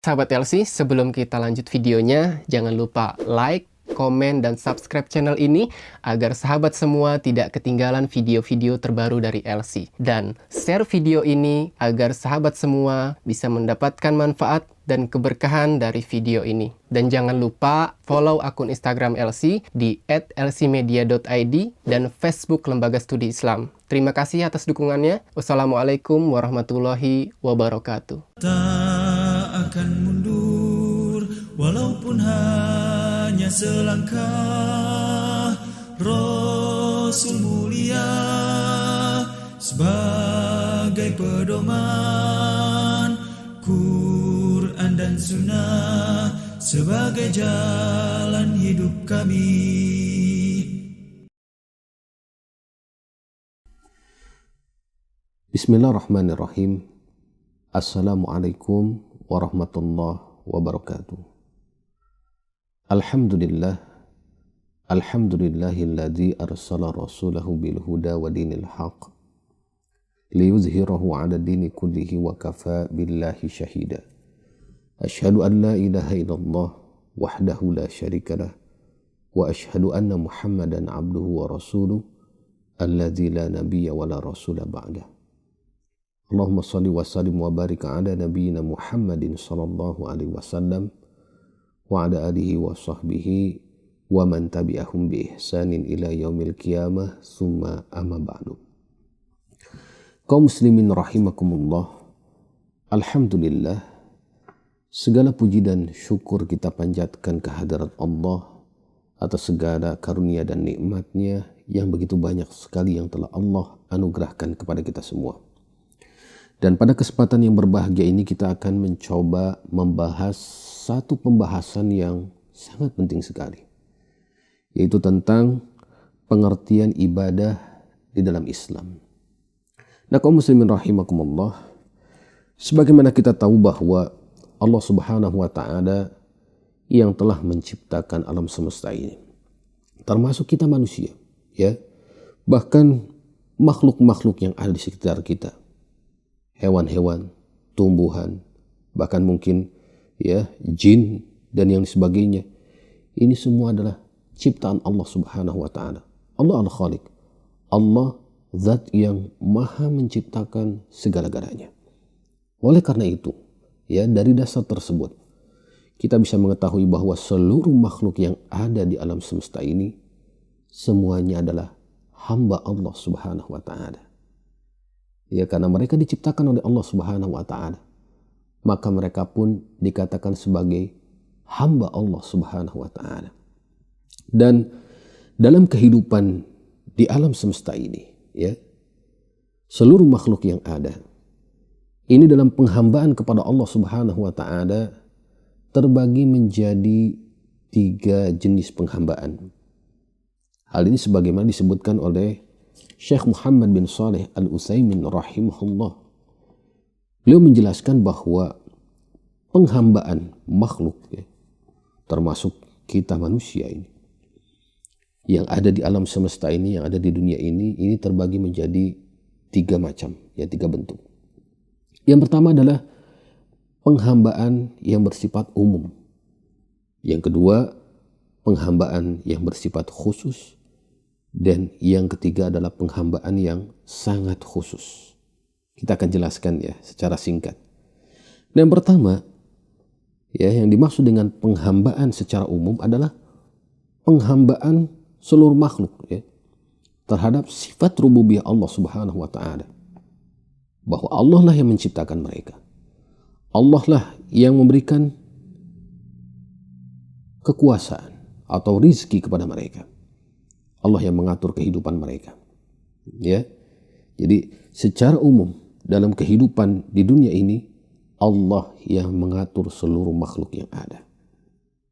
Sahabat LC, sebelum kita lanjut videonya, jangan lupa like, komen, dan subscribe channel ini agar sahabat semua tidak ketinggalan video-video terbaru dari LC. Dan share video ini agar sahabat semua bisa mendapatkan manfaat dan keberkahan dari video ini. Dan jangan lupa follow akun Instagram LC di @lcmedia.id dan Facebook Lembaga Studi Islam. Terima kasih atas dukungannya. Wassalamualaikum warahmatullahi wabarakatuh. Tak akan mundur walaupun hanya selangkah. Rasul mulia sebagai pedoman, Quran dan Sunnah sebagai jalan hidup kami. Bismillahirrahmanirrahim. Assalamualaikum warahmatullahi wabarakatuh. Alhamdulillahilladzi arsala rasulahu bil huda wa dinil haq liyuzhirahu 'ala dini kullihi wa kafa billahi syahida. Asyhadu an la ilaha illallah wahdahu la syarikalah wa asyhadu anna Muhammadan 'abduhu wa rasuluh alladzi la nabiyya wa la rasula ba'dah. Allahumma salli wa sallim wa barik ala nabiyyina Muhammadin sallallahu alaihi wasallam wa ala alihi wa sahbihi wa man tabi'ahum bi ihsanin ila yaumil qiyamah summa amma ba'du. Kaum muslimin rahimakumullah, alhamdulillah, segala puji dan syukur kita panjatkan kehadirat Allah atas segala karunia dan nikmatnya yang begitu banyak sekali yang telah Allah anugerahkan kepada kita semua. Dan pada kesempatan yang berbahagia ini kita akan mencoba membahas satu pembahasan yang sangat penting sekali, yaitu tentang pengertian ibadah di dalam Islam. Nah, kaum muslimin rahimakumullah, sebagaimana kita tahu bahwa Allah Subhanahu wa taala yang telah menciptakan alam semesta ini, termasuk kita manusia, ya, bahkan makhluk-makhluk yang ada di sekitar kita, hewan-hewan, tumbuhan, bahkan mungkin ya jin dan yang sebagainya. Ini semua adalah ciptaan Allah Subhanahu wa taala. Allah Al-Khaliq. Allah zat yang maha menciptakan segala-galanya. Oleh karena itu, ya, dari dasar tersebut kita bisa mengetahui bahwa seluruh makhluk yang ada di alam semesta ini semuanya adalah hamba Allah Subhanahu wa taala. Ya, karena mereka diciptakan oleh Allah Subhanahu wa taala, maka mereka pun dikatakan sebagai hamba Allah Subhanahu wa taala. Dan dalam kehidupan di alam semesta ini, ya, seluruh makhluk yang ada ini dalam penghambaan kepada Allah Subhanahu wa taala terbagi menjadi 3 jenis penghambaan. Hal ini sebagaimana disebutkan oleh Syekh Muhammad bin Shalih Al-Utsaimin rahimahullah. Beliau menjelaskan bahwa penghambaan makhluk, ya, termasuk kita manusia ini, yang ada di alam semesta ini, yang ada di dunia ini terbagi menjadi 3 macam, ya, 3 bentuk. Yang pertama adalah penghambaan yang bersifat umum. Yang kedua, penghambaan yang bersifat khusus. Dan yang ketiga adalah penghambaan yang sangat khusus. Kita akan jelaskan, ya, secara singkat. Nah, yang pertama, ya, yang dimaksud dengan penghambaan secara umum adalah penghambaan seluruh makhluk, ya, terhadap sifat rububiyah Allah Subhanahu wa taala. Bahwa Allah lah yang menciptakan mereka. Allah lah yang memberikan kekuasaan atau rizki kepada mereka. Allah yang mengatur kehidupan mereka. Ya. Jadi secara umum dalam kehidupan di dunia ini, Allah yang mengatur seluruh makhluk yang ada.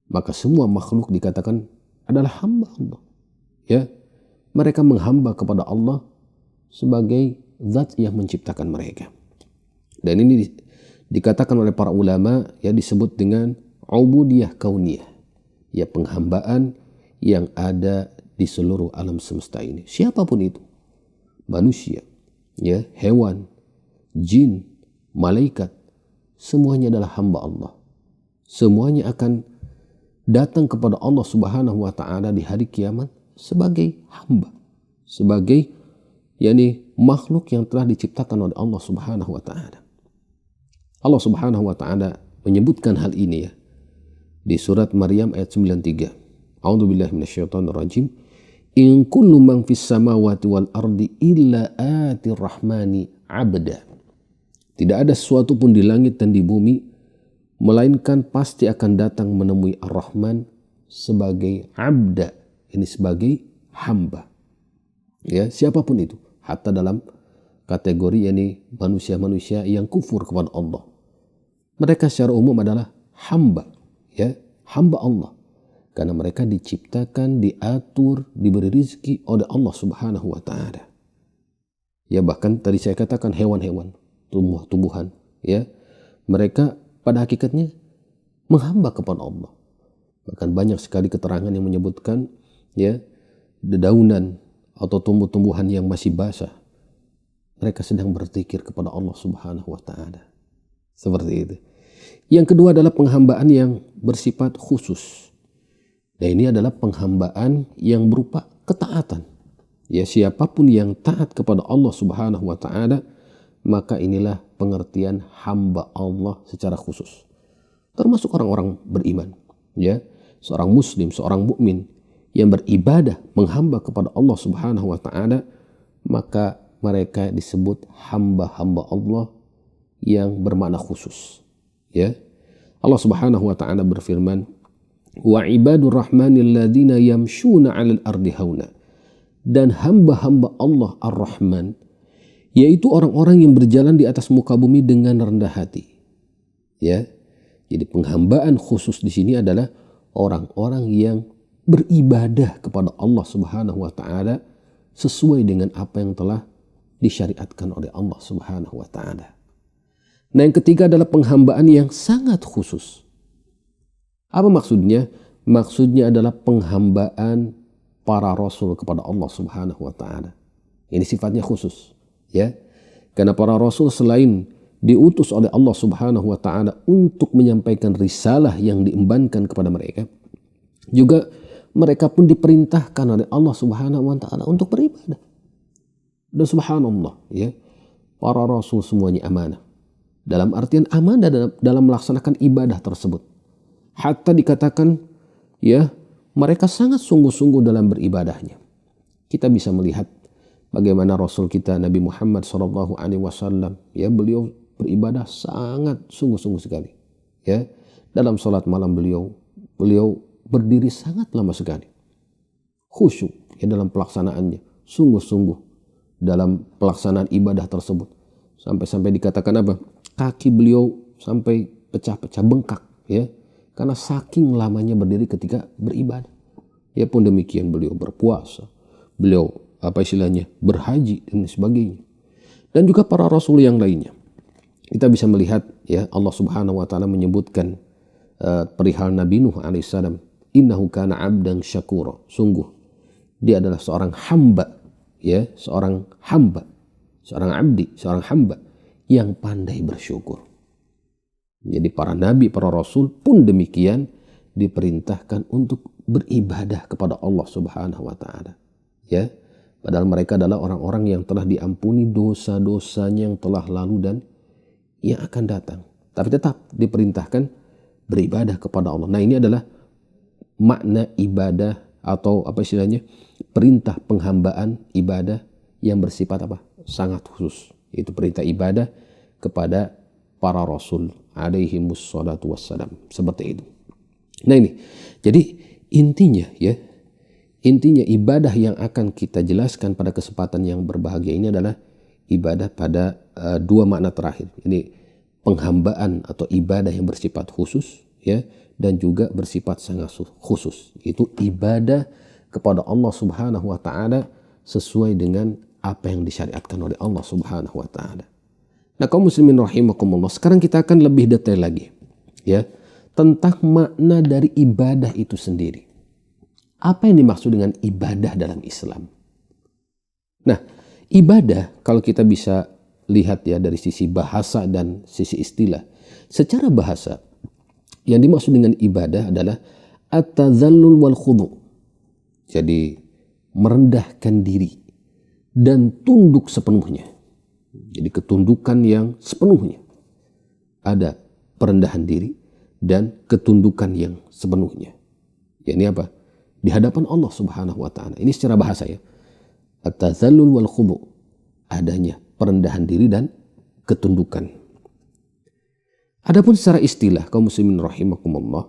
Maka semua makhluk dikatakan adalah hamba Allah. Ya. Mereka menghamba kepada Allah sebagai zat yang menciptakan mereka. Dan ini dikatakan oleh para ulama, ya, disebut dengan ubudiyah kauniyah. Ya, penghambaan yang ada di seluruh alam semesta ini. Siapapun itu, manusia, ya, hewan, jin, malaikat, semuanya adalah hamba Allah. Semuanya akan datang kepada Allah Subhanahu wa taala di hari kiamat sebagai hamba, sebagai makhluk yang telah diciptakan oleh Allah Subhanahu wa taala. Allah Subhanahu wa taala menyebutkan hal ini di surat Maryam ayat 93. A'udzubillahi minasyaitonirrajim. In kullu man fis samawati wal ardi illa atir rahmani abda. Tidak ada sesuatu pun di langit dan di bumi melainkan pasti akan datang menemui Ar-Rahman sebagai abda, ini sebagai hamba. Ya, siapapun itu, hatta dalam kategori manusia-manusia yang kufur kepada Allah. Mereka secara umum adalah hamba, ya, hamba Allah. Karena mereka diciptakan, diatur, diberi rizki oleh Allah Subhanahu wa taala. Ya, bahkan tadi saya katakan hewan-hewan, tumbuh-tumbuhan, ya. Mereka pada hakikatnya menghamba kepada Allah. Bahkan banyak sekali keterangan yang menyebutkan ya, dedaunan atau tumbuh-tumbuhan yang masih basah, mereka sedang berzikir kepada Allah Subhanahu wa taala. Seperti itu. Yang kedua adalah penghambaan yang bersifat khusus. Dan ini adalah penghambaan yang berupa ketaatan. Ya, siapapun yang taat kepada Allah Subhanahu wa taala, maka inilah pengertian hamba Allah secara khusus. Termasuk orang-orang beriman, ya, seorang muslim, seorang mukmin yang beribadah, menghamba kepada Allah Subhanahu wa taala, maka mereka disebut hamba-hamba Allah yang bermakna khusus. Ya. Allah Subhanahu wa taala berfirman, "Wa ibadur rahmanil ladzina yamshuna 'alal ardi hauna." Dan hamba-hamba Allah Ar-Rahman, yaitu orang-orang yang berjalan di atas muka bumi dengan rendah hati. Ya. Jadi penghambaan khusus di sini adalah orang-orang yang beribadah kepada Allah Subhanahu wa taala sesuai dengan apa yang telah disyariatkan oleh Allah Subhanahu wa taala. Nah, yang ketiga adalah penghambaan yang sangat khusus. Apa maksudnya? Maksudnya adalah penghambaan para rasul kepada Allah Subhanahu wa taala. Ini sifatnya khusus. Ya, karena para rasul selain diutus oleh Allah Subhanahu wa taala untuk menyampaikan risalah yang diembankan kepada mereka, juga mereka pun diperintahkan oleh Allah Subhanahu wa taala untuk beribadah. Dan subhanallah, ya, para rasul semuanya amanah. Dalam artian amanah dalam melaksanakan ibadah tersebut. Hatta dikatakan, ya, mereka sangat sungguh-sungguh dalam beribadahnya. Kita bisa melihat bagaimana Rasul kita Nabi Muhammad SAW, ya, beliau beribadah sangat sungguh-sungguh sekali. Ya, dalam sholat malam beliau berdiri sangat lama sekali. Khusyuk ya dalam pelaksanaannya, sungguh-sungguh dalam pelaksanaan ibadah tersebut. Sampai-sampai dikatakan apa? Kaki beliau sampai pecah-pecah, bengkak, ya, karena saking lamanya berdiri ketika beribadah. Ya pun demikian beliau berpuasa, beliau berhaji dan sebagainya. Dan juga para rasul yang lainnya. Kita bisa melihat ya Allah Subhanahu wa taala menyebutkan perihal Nabi Nuh alaihissalam, innahu kana 'abdan syakura. Sungguh dia adalah seorang hamba, ya, seorang abdi, seorang hamba yang pandai bersyukur. Jadi para nabi, para rasul pun demikian diperintahkan untuk beribadah kepada Allah Subhanahu wa taala. Ya. Padahal mereka adalah orang-orang yang telah diampuni dosa-dosanya yang telah lalu dan yang akan datang. Tapi tetap diperintahkan beribadah kepada Allah. Nah, ini adalah makna ibadah atau perintah penghambaan ibadah yang bersifat sangat khusus. Itu perintah ibadah kepada para rasul alaihimus salatu wassalam. Seperti itu. Nah, ini. Jadi intinya ibadah yang akan kita jelaskan pada kesempatan yang berbahagia ini adalah ibadah pada dua makna terakhir. Ini penghambaan atau ibadah yang bersifat khusus, ya, dan juga bersifat sangat khusus. Itu ibadah kepada Allah Subhanahu wa taala sesuai dengan apa yang disyariatkan oleh Allah Subhanahu wa taala. Nah, kaum muslimin rahimakumullah, sekarang kita akan lebih detail lagi, ya, tentang makna dari ibadah itu sendiri. Apa yang dimaksud dengan ibadah dalam Islam? Nah, ibadah kalau kita bisa lihat ya dari sisi bahasa dan sisi istilah. Secara bahasa, Yang dimaksud dengan ibadah adalah at-tadzallul wal khudu'. Jadi merendahkan diri dan tunduk sepenuhnya. Jadi ketundukan yang sepenuhnya. Ada perendahan diri dan ketundukan yang sepenuhnya. Ya, ini apa? Di hadapan Allah Subhanahu wa taala. Ini secara bahasa ya. At-tadzallul wal khudu'. Adanya perendahan diri dan ketundukan. Adapun secara istilah kaum muslimin rahimakumullah,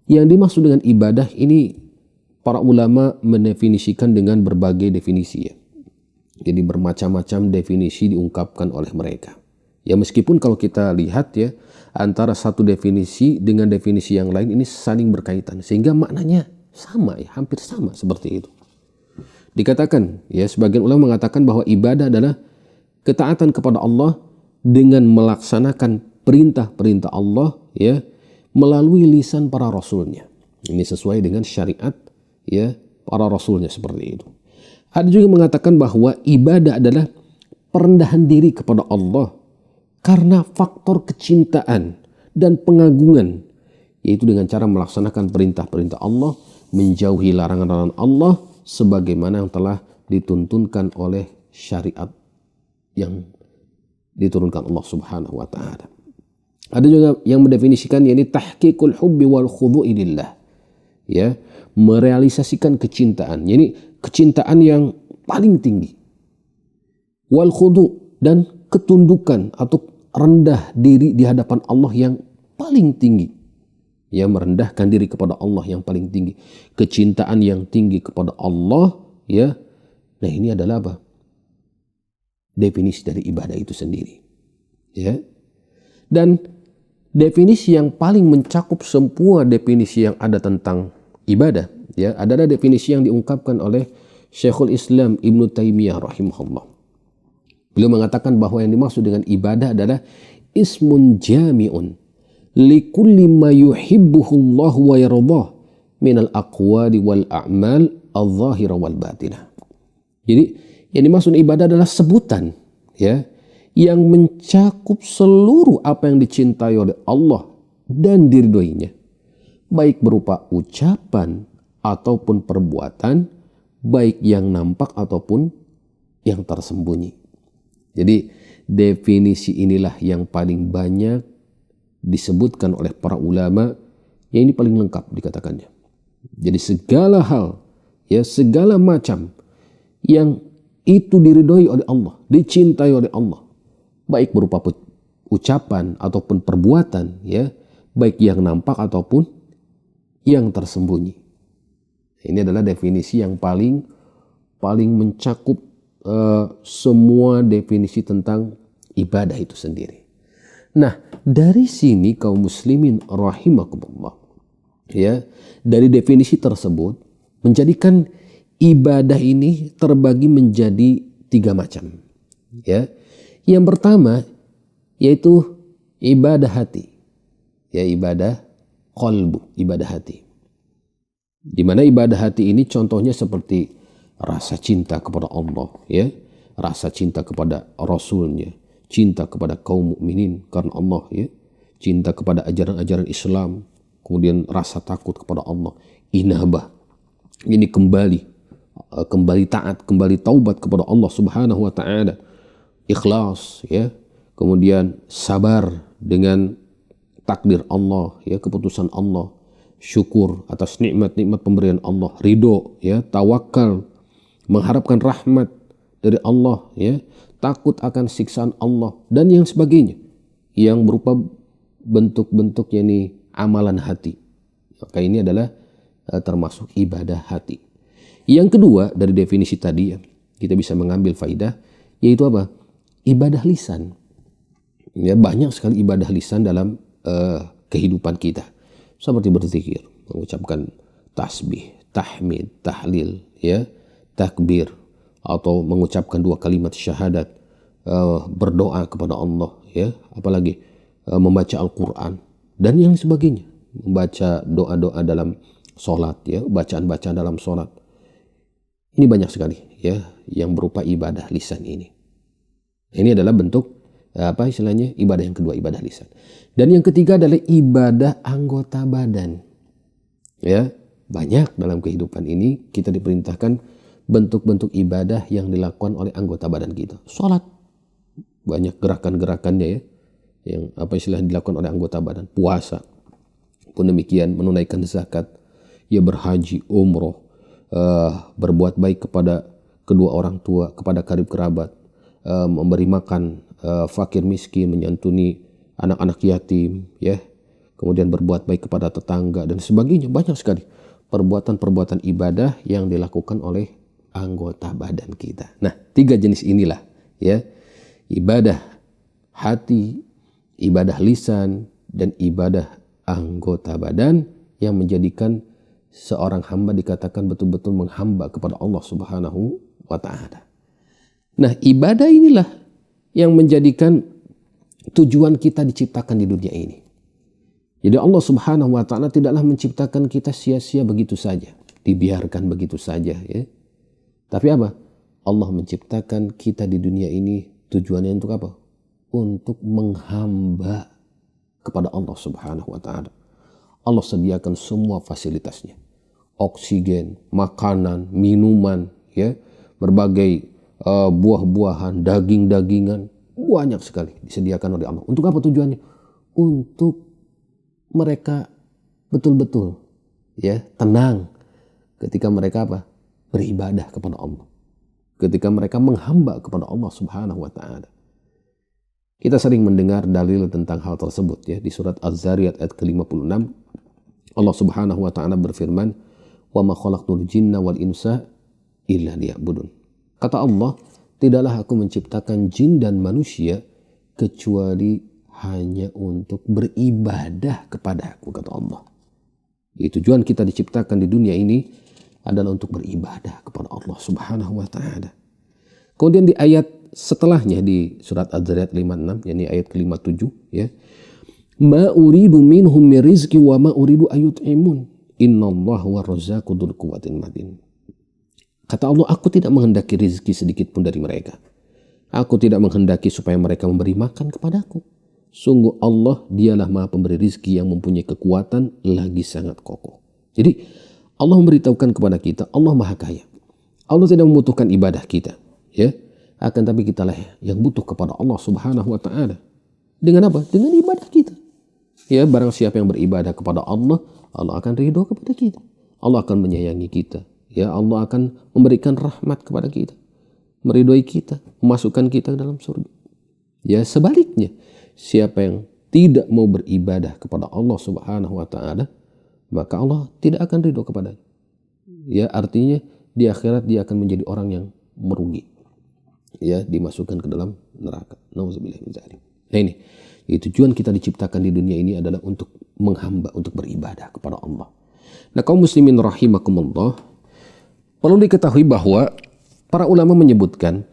yang dimaksud dengan ibadah ini para ulama mendefinisikan dengan berbagai definisi ya. Jadi bermacam-macam definisi diungkapkan oleh mereka. Ya meskipun kalau kita lihat ya, antara satu definisi dengan definisi yang lain ini saling berkaitan sehingga maknanya sama ya, hampir sama seperti itu. Dikatakan ya, sebagian ulama mengatakan bahwa ibadah adalah ketaatan kepada Allah dengan melaksanakan perintah-perintah Allah ya melalui lisan para rasulnya. Ini sesuai dengan syariat ya para rasulnya seperti itu. Ada juga mengatakan bahwa ibadah adalah perendahan diri kepada Allah karena faktor kecintaan dan pengagungan, yaitu dengan cara melaksanakan perintah-perintah Allah, menjauhi larangan-larangan Allah sebagaimana yang telah dituntunkan oleh syariat yang diturunkan Allah Subhanahu wa taala. Ada juga yang mendefinisikan yakni tahqiqul hubbi wal khudu'i lillah. Ya, merealisasikan kecintaan, yakni kecintaan yang paling tinggi. Wal khudu' dan ketundukan atau rendah diri di hadapan Allah yang paling tinggi. Ya, merendahkan diri kepada Allah yang paling tinggi. Kecintaan yang tinggi kepada Allah ya. Nah, ini adalah apa? Definisi dari ibadah itu sendiri. Ya. Dan definisi yang paling mencakup semua definisi yang ada tentang ibadah ya adalah definisi yang diungkapkan oleh Syekhul Islam Ibnu Taimiyah rahimahullah. Beliau mengatakan bahwa yang dimaksud dengan ibadah adalah ismun jami'un likulli ma yuhibbuhu Allah wa yardah minal aqwali wal a'mal adh-dhahira wal batinah. Jadi yang dimaksud ibadah adalah sebutan ya yang mencakup seluruh apa yang dicintai oleh Allah dan diridhoinya, baik berupa ucapan ataupun perbuatan, baik yang nampak ataupun yang tersembunyi. Jadi definisi inilah yang paling banyak disebutkan oleh para ulama, yang ini paling lengkap dikatakannya. Jadi segala hal, ya segala macam yang itu diridhoi oleh Allah, dicintai oleh Allah, baik berupa ucapan ataupun perbuatan, ya, baik yang nampak ataupun yang tersembunyi. Ini adalah definisi yang paling mencakup semua definisi tentang ibadah itu sendiri. Nah, dari sini kaum muslimin rahimakumullah, ya, dari definisi tersebut menjadikan ibadah ini terbagi menjadi 3 macam, ya. Yang pertama yaitu ibadah hati, ya ibadah qalbu, ibadah hati. Di mana ibadah hati ini contohnya seperti rasa cinta kepada Allah, ya, rasa cinta kepada Rasulnya, cinta kepada kaum mukminin karena Allah, ya, cinta kepada ajaran-ajaran Islam, kemudian rasa takut kepada Allah, inabah, ini kembali taat, kembali taubat kepada Allah Subhanahu wa taala, ikhlas, ya, kemudian sabar dengan takdir Allah, ya, keputusan Allah, syukur atas nikmat-nikmat pemberian Allah, ridho, ya, tawakal, mengharapkan rahmat dari Allah, ya, takut akan siksaan Allah dan yang sebagainya yang berupa bentuk-bentuk yakni amalan hati. Maka ini adalah termasuk ibadah hati. Yang kedua dari definisi tadi ya, kita bisa mengambil faidah, yaitu apa? Ibadah lisan. Ya, banyak sekali ibadah lisan dalam kehidupan kita. Seperti berzikir, mengucapkan tasbih, tahmid, tahlil, ya, takbir, atau mengucapkan 2 kalimat syahadat, berdoa kepada Allah, ya, apalagi membaca Al-Quran dan yang sebagainya, membaca doa-doa dalam sholat, ya, bacaan-bacaan dalam sholat. Ini banyak sekali, ya, yang berupa ibadah lisan ini. Ini adalah bentuk Ibadah yang kedua ibadah lisan. Dan yang ketiga adalah ibadah anggota badan. Ya, banyak dalam kehidupan ini kita diperintahkan bentuk-bentuk ibadah yang dilakukan oleh anggota badan kita. Sholat, banyak gerakan-gerakannya ya, yang dilakukan oleh anggota badan. Puasa pun demikian, menunaikan zakat, ya berhaji, umroh, berbuat baik kepada kedua orang tua, kepada karib kerabat, memberi makan fakir miskin, menyantuni anak-anak yatim, ya, kemudian berbuat baik kepada tetangga dan sebagainya. Banyak sekali perbuatan-perbuatan ibadah yang dilakukan oleh anggota badan kita. Nah, 3 jenis inilah ya, ibadah hati, ibadah lisan, dan ibadah anggota badan yang menjadikan seorang hamba dikatakan betul-betul menghamba kepada Allah Subhanahu wa ta'ala. Nah, ibadah inilah yang menjadikan tujuan kita diciptakan di dunia ini. Jadi Allah Subhanahu wa ta'ala tidaklah menciptakan kita sia-sia begitu saja, dibiarkan begitu saja ya. Tapi apa? Allah menciptakan kita di dunia ini tujuannya untuk apa? Untuk menghamba kepada Allah Subhanahu wa ta'ala. Allah sediakan semua fasilitasnya. Oksigen, makanan, minuman, ya, berbagai buah-buahan, daging-dagingan, banyak sekali disediakan oleh Allah. Untuk apa tujuannya? Untuk mereka betul-betul ya tenang ketika mereka apa? Beribadah kepada Allah. Ketika mereka menghamba kepada Allah Subhanahu wa ta'ala. Kita sering mendengar dalil tentang hal tersebut ya, di surat Az-Zariyat ayat ke-56 Allah Subhanahu wa ta'ala berfirman, "Wa ma khalaqtul jinna wal insa illa liya'budun." Kata Allah, tidaklah aku menciptakan jin dan manusia kecuali hanya untuk beribadah kepada aku, kata Allah. Jadi tujuan kita diciptakan di dunia ini adalah untuk beribadah kepada Allah Subhanahu wa ta'ala. Kemudian di ayat setelahnya di surat Az-Zariyat 56, yakni ayat ke-57 ya. Ma uridu minhum min rizqi wa ma uridu ayut'imun. Innallaha war-razzaqu dzul quwwatil matin. Kata Allah, aku tidak menghendaki rezeki sedikit pun dari mereka. Aku tidak menghendaki supaya mereka memberi makan kepadaku. Sungguh Allah dialah Maha Pemberi rezeki yang mempunyai kekuatan lagi sangat kokoh. Jadi Allah memberitahukan kepada kita, Allah Maha Kaya. Allah tidak membutuhkan ibadah kita, ya. Akan tapi kitalah yang butuh kepada Allah Subhanahu wa ta'ala. Dengan apa? Dengan ibadah kita. Ya, barang siapa yang beribadah kepada Allah, Allah akan ridho kepada kita. Allah akan menyayangi kita. Ya, Allah akan memberikan rahmat kepada kita. Meridhoi kita, memasukkan kita ke dalam surga. Ya, sebaliknya, siapa yang tidak mau beribadah kepada Allah Subhanahu wa ta'ala, maka Allah tidak akan ridho kepadanya. Ya, artinya di akhirat dia akan menjadi orang yang merugi. Ya, dimasukkan ke dalam neraka. Nauzubillah min dzalik. Nah ini, tujuan kita diciptakan di dunia ini adalah untuk menghamba, untuk beribadah kepada Allah. Nah, kaum muslimin rahimakumullah, perlu diketahui bahwa para ulama menyebutkan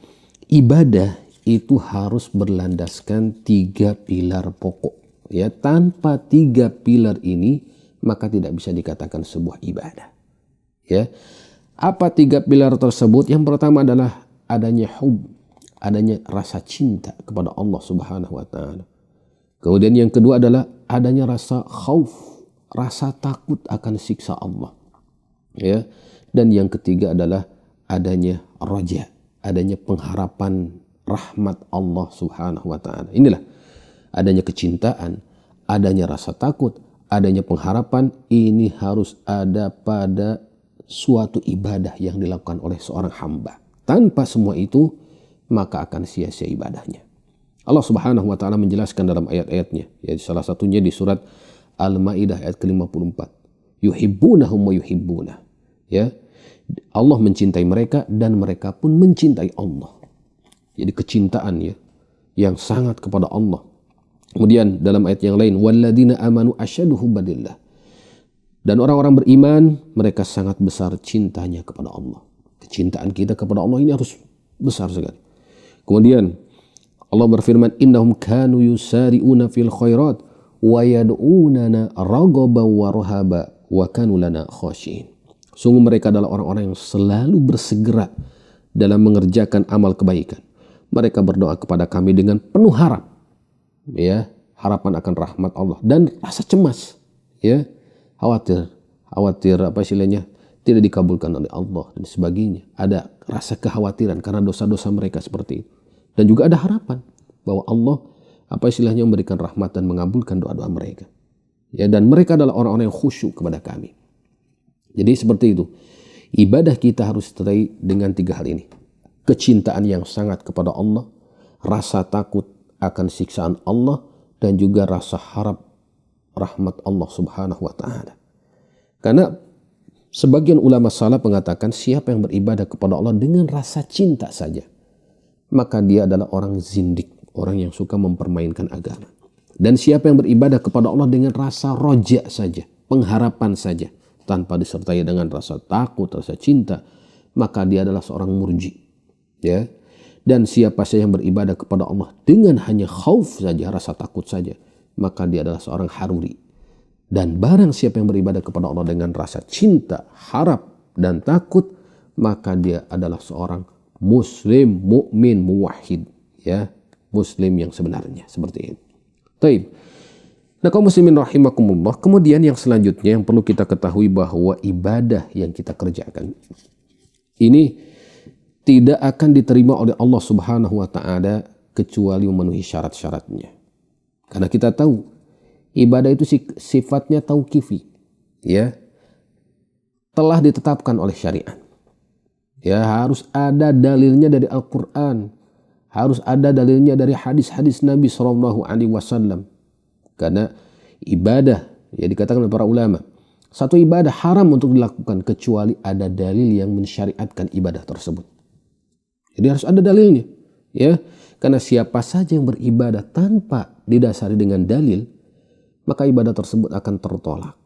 ibadah itu harus berlandaskan 3 pilar pokok. Ya, tanpa 3 pilar ini maka tidak bisa dikatakan sebuah ibadah. Ya, apa 3 pilar tersebut? Yang pertama adalah adanya hub, adanya rasa cinta kepada Allah Subhanahu wa ta'ala. Kemudian yang kedua adalah adanya rasa khauf, rasa takut akan siksa Allah. Ya. Dan yang ketiga adalah adanya raja, adanya pengharapan rahmat Allah Subhanahu wa ta'ala. Inilah adanya kecintaan, adanya rasa takut, adanya pengharapan, ini harus ada pada suatu ibadah yang dilakukan oleh seorang hamba. Tanpa semua itu, maka akan sia-sia ibadahnya. Allah Subhanahu wa ta'ala menjelaskan dalam ayat-ayatnya, ya, salah satunya di surat Al-Maidah ayat ke-54. Yuhibbunahum wa yuhibbunah. Ya, Allah mencintai mereka dan mereka pun mencintai Allah. Jadi kecintaan ya yang sangat kepada Allah. Kemudian dalam ayat yang lain, walladzina amanu asyaddu hubbalillah. Dan orang-orang beriman, mereka sangat besar cintanya kepada Allah. Kecintaan kita kepada Allah ini harus besar sekali. Kemudian Allah berfirman, innahum kanu yusari'una fil khairat wa yad'unana raghaban wa rahaba wa kanu lana khashiin. Sungguh mereka adalah orang-orang yang selalu bersegera dalam mengerjakan amal kebaikan. Mereka berdoa kepada kami dengan penuh harap ya, harapan akan rahmat Allah, dan rasa cemas, ya, khawatir apa istilahnya, tidak dikabulkan oleh Allah dan sebagainya. Ada rasa kekhawatiran karena dosa-dosa mereka seperti itu. Dan juga ada harapan bahwa Allah apa istilahnya memberikan rahmat dan mengabulkan doa-doa mereka. Ya, dan mereka adalah orang-orang yang khusyuk kepada kami. Jadi seperti itu. Ibadah kita harus disertai dengan 3 hal ini. Kecintaan yang sangat kepada Allah, rasa takut akan siksaan Allah, dan juga rasa harap rahmat Allah Subhanahu wa taala. Karena sebagian ulama salaf mengatakan siapa yang beribadah kepada Allah dengan rasa cinta saja, maka dia adalah orang zindik, orang yang suka mempermainkan agama. Dan siapa yang beribadah kepada Allah dengan rasa roja saja, pengharapan saja, tanpa disertai dengan rasa takut, rasa cinta, maka dia adalah seorang murji. Ya. Dan siapa saja yang beribadah kepada Allah dengan hanya khauf saja, rasa takut saja, maka dia adalah seorang haruri. Dan barang siapa yang beribadah kepada Allah dengan rasa cinta, harap, dan takut, maka dia adalah seorang muslim, mukmin, muwahhid, ya, muslim yang sebenarnya, seperti ini. Taib. Nah, kaum muslimin rahimakumullah, kemudian yang selanjutnya yang perlu kita ketahui bahwa ibadah yang kita kerjakan ini tidak akan diterima oleh Allah Subhanahu wa taala kecuali memenuhi syarat-syaratnya. Karena kita tahu ibadah itu sifatnya tauqifi, ya. Telah ditetapkan oleh syariat. Ya, harus ada dalilnya dari Al-Qur'an. Harus ada dalilnya dari hadis-hadis Nabi sallallahu alaihi wasallam. Karena ibadah, ya dikatakan oleh para ulama, satu ibadah haram untuk dilakukan kecuali ada dalil yang mensyariatkan ibadah tersebut. Jadi harus ada dalilnya, ya. Karena siapa saja yang beribadah tanpa didasari dengan dalil, maka ibadah tersebut akan tertolak.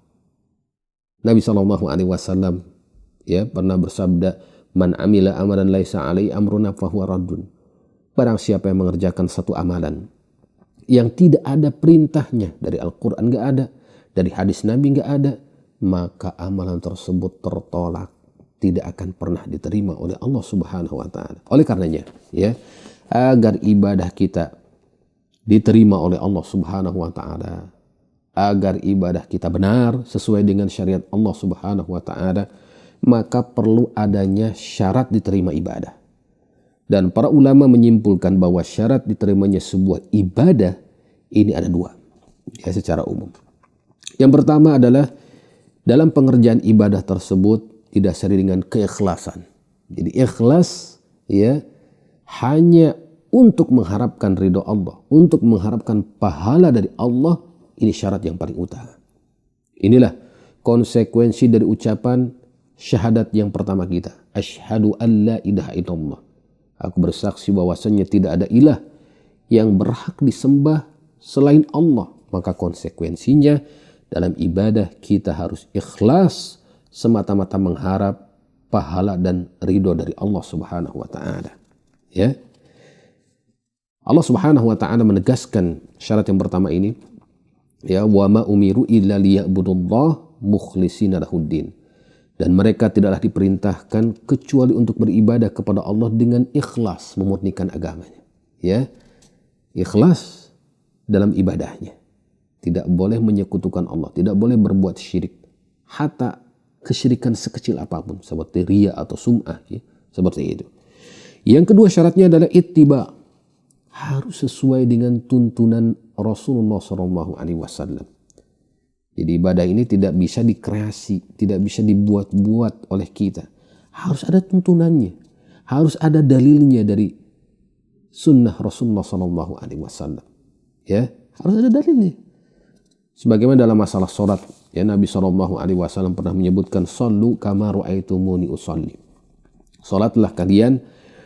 Nabi sallallahu alaihi wasallam, ya, pernah bersabda, "Man amila amalan laisa alaihi amruna fahuwa raddun." Barang siapa yang mengerjakan satu amalan yang tidak ada perintahnya, dari Al-Quran nggak ada, dari hadis Nabi nggak ada, maka amalan tersebut tertolak, tidak akan pernah diterima oleh Allah Subhanahu wa taala. Oleh karenanya, ya, agar ibadah kita diterima oleh Allah Subhanahu wa taala, agar ibadah kita benar sesuai dengan syariat Allah Subhanahu wa taala, maka perlu adanya syarat diterima ibadah. Dan para ulama menyimpulkan bahwa syarat diterimanya sebuah ibadah ini ada 2, ya, secara umum. Yang pertama adalah dalam pengerjaan ibadah tersebut didasari dengan keikhlasan. Jadi ikhlas, ya, hanya untuk mengharapkan ridho Allah, untuk mengharapkan pahala dari Allah, ini syarat yang paling utama. Inilah konsekuensi dari ucapan syahadat yang pertama kita. Asyhadu an la ilaha illallah. Aku bersaksi bahwasannya tidak ada ilah yang berhak disembah selain Allah. Maka konsekuensinya dalam ibadah kita harus ikhlas, semata-mata mengharap pahala dan ridho dari Allah Subhanahu wa taala. Ya. Allah Subhanahu wa taala menegaskan syarat yang pertama ini, ya, wa ma umiru illa liya'budullah mukhlishina lahuddin. Dan mereka tidaklah diperintahkan kecuali untuk beribadah kepada Allah dengan ikhlas, memurnikan agamanya. Ya, ikhlas dalam ibadahnya. Tidak boleh menyekutukan Allah, tidak boleh berbuat syirik. Hatta kesyirikan sekecil apapun, seperti riya atau sum'ah, ya, seperti itu. Yang kedua syaratnya adalah ittiba. Harus sesuai dengan tuntunan Rasulullah SAW. Jadi ibadah ini tidak bisa dikreasi, tidak bisa dibuat-buat oleh kita. Harus ada tuntunannya, harus ada dalilnya dari sunnah Rasulullah SAW. Ya, harus ada dalilnya. Sebagaimana dalam masalah sholat, ya, Nabi SAW pernah menyebutkan, "Shallu kama ra'aitumuni usalli." Sholatlah kalian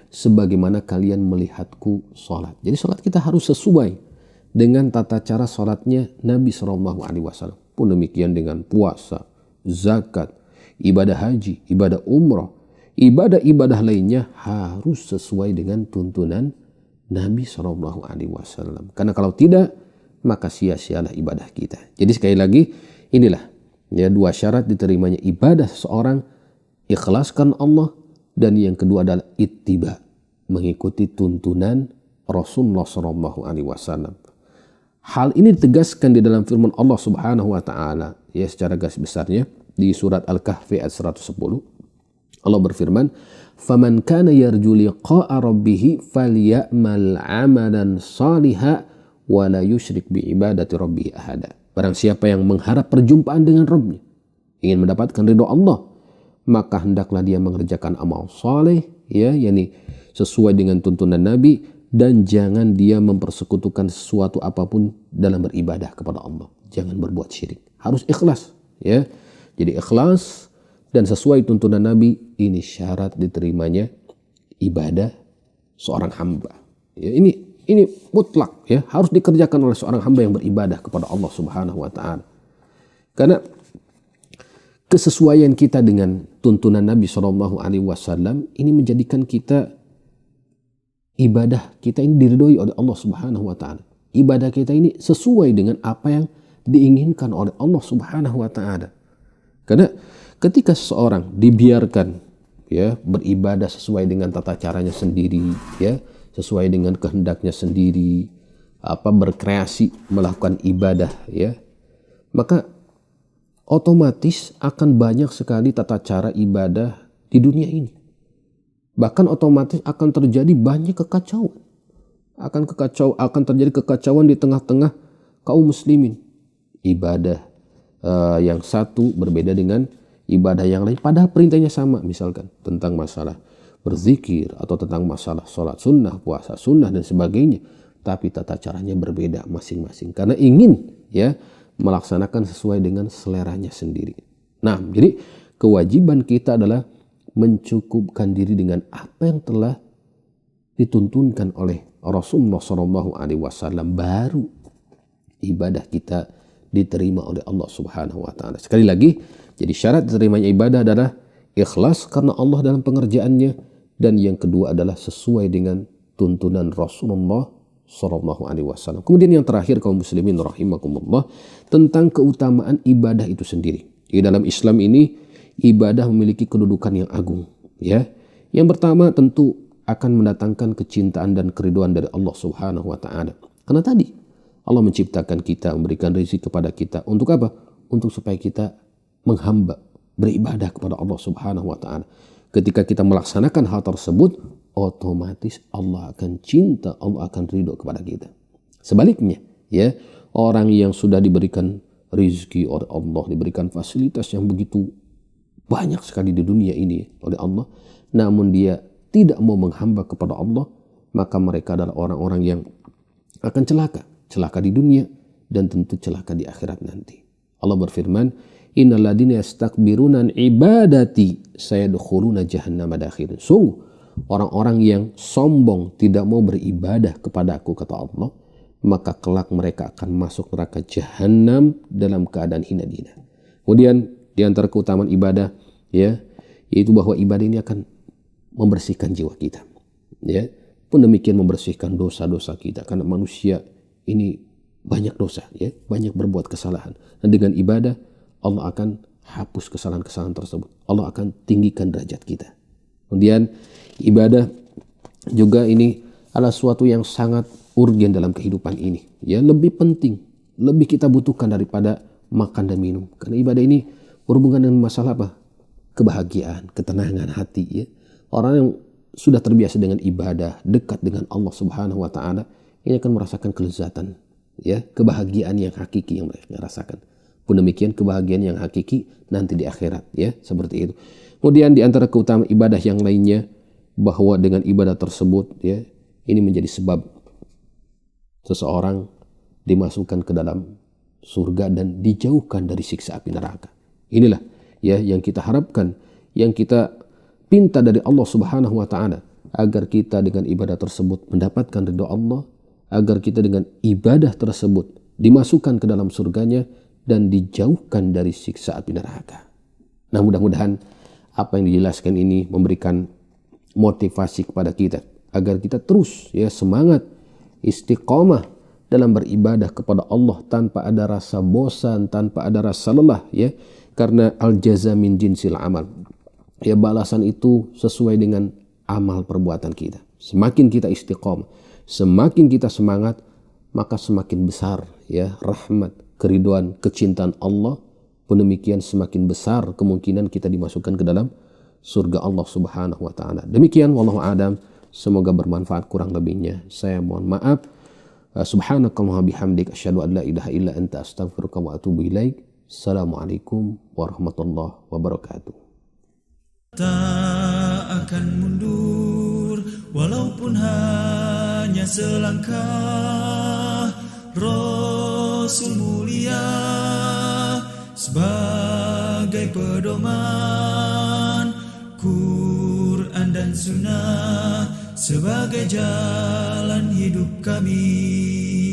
sebagaimana kalian melihatku sholat. Jadi sholat kita harus sesuai dengan tata cara sholatnya Nabi SAW. Pun demikian dengan puasa, zakat, ibadah haji, ibadah umrah, ibadah-ibadah lainnya harus sesuai dengan tuntunan Nabi SAW. Karena kalau tidak, maka sia-sialah ibadah kita. Jadi sekali lagi, inilah, ya, 2 syarat diterimanya ibadah seseorang: ikhlaskan Allah, dan yang kedua adalah ittiba, mengikuti tuntunan Rasulullah SAW. Hal ini ditegaskan di dalam firman Allah Subhanahu wa taala ya secara garis besarnya di surat Al-Kahfi ayat 110. Allah berfirman, "Faman kana yarju liqa'a rabbih falyamal 'amalan shalihan wa la yusyrik bi ibadati rabbih ahada." Barang siapa yang mengharap perjumpaan dengan Rabb-Nya, ingin mendapatkan ridho Allah, maka hendaklah dia mengerjakan amal saleh ya, yakni sesuai dengan tuntunan Nabi, dan jangan dia mempersekutukan sesuatu apapun dalam beribadah kepada Allah. Jangan berbuat syirik. Harus ikhlas ya. Jadi ikhlas dan sesuai tuntunan Nabi, ini syarat diterimanya ibadah seorang hamba. Ya, ini mutlak ya, harus dikerjakan oleh seorang hamba yang beribadah kepada Allah Subhanahu wa taala. Karena kesesuaian kita dengan tuntunan Nabi Shallallahu alaihi wasallam ini menjadikan kita ibadah kita ini diridhoi oleh Allah Subhanahu wa taala. Ibadah kita ini sesuai dengan apa yang diinginkan oleh Allah Subhanahu wa taala. Karena ketika seseorang dibiarkan ya beribadah sesuai dengan tata caranya sendiri ya, sesuai dengan kehendaknya sendiri, berkreasi melakukan ibadah ya, maka otomatis akan banyak sekali tata cara ibadah di dunia ini. Bahkan otomatis akan terjadi banyak kekacauan. Akan terjadi kekacauan di tengah-tengah kaum muslimin. Ibadah yang satu berbeda dengan ibadah yang lain, padahal perintahnya sama, misalkan tentang masalah berzikir atau tentang masalah sholat sunnah, puasa sunnah dan sebagainya, tapi tata caranya berbeda masing-masing karena ingin ya melaksanakan sesuai dengan seleranya sendiri. Nah, jadi kewajiban kita adalah mencukupkan diri dengan apa yang telah dituntunkan oleh Rasulullah Shallallahu Alaihi Wasallam, baru ibadah kita diterima oleh Allah Subhanahu Wa Taala. Sekali lagi, jadi syarat diterimanya ibadah adalah ikhlas karena Allah dalam pengerjaannya, dan yang kedua adalah sesuai dengan tuntunan Rasulullah Shallallahu Alaihi Wasallam. Kemudian yang terakhir kaum muslimin rahimakumullah, tentang keutamaan ibadah itu sendiri. Di dalam Islam ini ibadah memiliki kedudukan yang agung. Ya, yang pertama tentu akan mendatangkan kecintaan dan keridhaan dari Allah Subhanahu Wa Taala. Karena tadi Allah menciptakan kita, memberikan rezeki kepada kita untuk apa? Untuk supaya kita menghamba, beribadah kepada Allah Subhanahu Wa Taala. Ketika kita melaksanakan hal tersebut, otomatis Allah akan cinta, Allah akan ridho kepada kita. Sebaliknya, ya, orang yang sudah diberikan rezeki oleh Allah, diberikan fasilitas yang begitu banyak sekali di dunia ini oleh Allah, namun dia tidak mau menghamba kepada Allah, maka mereka adalah orang-orang yang akan celaka di dunia dan tentu celaka di akhirat nanti. Allah berfirman, "Innal ladzina yastakbiruna an ibadati sayadkhuluna jahannama dakhirin." Sungguh orang-orang yang sombong tidak mau beribadah kepada-Aku, kata Allah, maka kelak mereka akan masuk neraka jahanam dalam keadaan hina-hina. Kemudian di antara keutamaan ibadah ya, yaitu bahwa ibadah ini akan membersihkan jiwa kita. Ya, pun demikian membersihkan dosa-dosa kita, karena manusia ini banyak dosa ya, banyak berbuat kesalahan. Dan dengan ibadah Allah akan hapus kesalahan-kesalahan tersebut. Allah akan tinggikan derajat kita. Kemudian ibadah juga ini adalah suatu yang sangat urgen dalam kehidupan ini. Ya, lebih penting, lebih kita butuhkan daripada makan dan minum. Karena ibadah ini berhubungan dengan masalah apa? Kebahagiaan, ketenangan hati ya. Orang yang sudah terbiasa dengan ibadah, dekat dengan Allah Subhanahu Wa Taala, ini akan merasakan kelezatan, ya, kebahagiaan yang hakiki yang mereka rasakan. Pun demikian kebahagiaan yang hakiki nanti di akhirat, ya, seperti itu. Kemudian di antara keutamaan ibadah yang lainnya, bahwa dengan ibadah tersebut, ya, ini menjadi sebab seseorang dimasukkan ke dalam surga dan dijauhkan dari siksa api neraka. Inilah ya yang kita harapkan, yang kita pinta dari Allah Subhanahu Wa Taala, agar kita dengan ibadah tersebut mendapatkan ridha Allah, agar kita dengan ibadah tersebut dimasukkan ke dalam surganya dan dijauhkan dari siksa api neraka. Nah, mudah-mudahan apa yang dijelaskan ini memberikan motivasi kepada kita agar kita terus ya semangat istiqomah dalam beribadah kepada Allah tanpa ada rasa bosan, tanpa ada rasa lelah, ya, karena al-jaza min jinsil amal. Ya, balasan itu sesuai dengan amal perbuatan kita. Semakin kita istiqomah, semakin kita semangat, maka semakin besar ya rahmat, keriduan, kecintaan Allah, pun demikian semakin besar kemungkinan kita dimasukkan ke dalam surga Allah Subhanahu wa taala. Demikian wallahu a'lam, semoga bermanfaat, kurang lebihnya saya mohon maaf. Subhanakallahumma bihamdik asyhadu an la ilaha illa anta astaghfiruka wa atubu ilaik. Assalamualaikum warahmatullahi wabarakatuh. Tak akan mundur walaupun hanya selangkah. Rasul mulia sebagai pedoman, Quran dan Sunnah sebagai jalan hidup kami.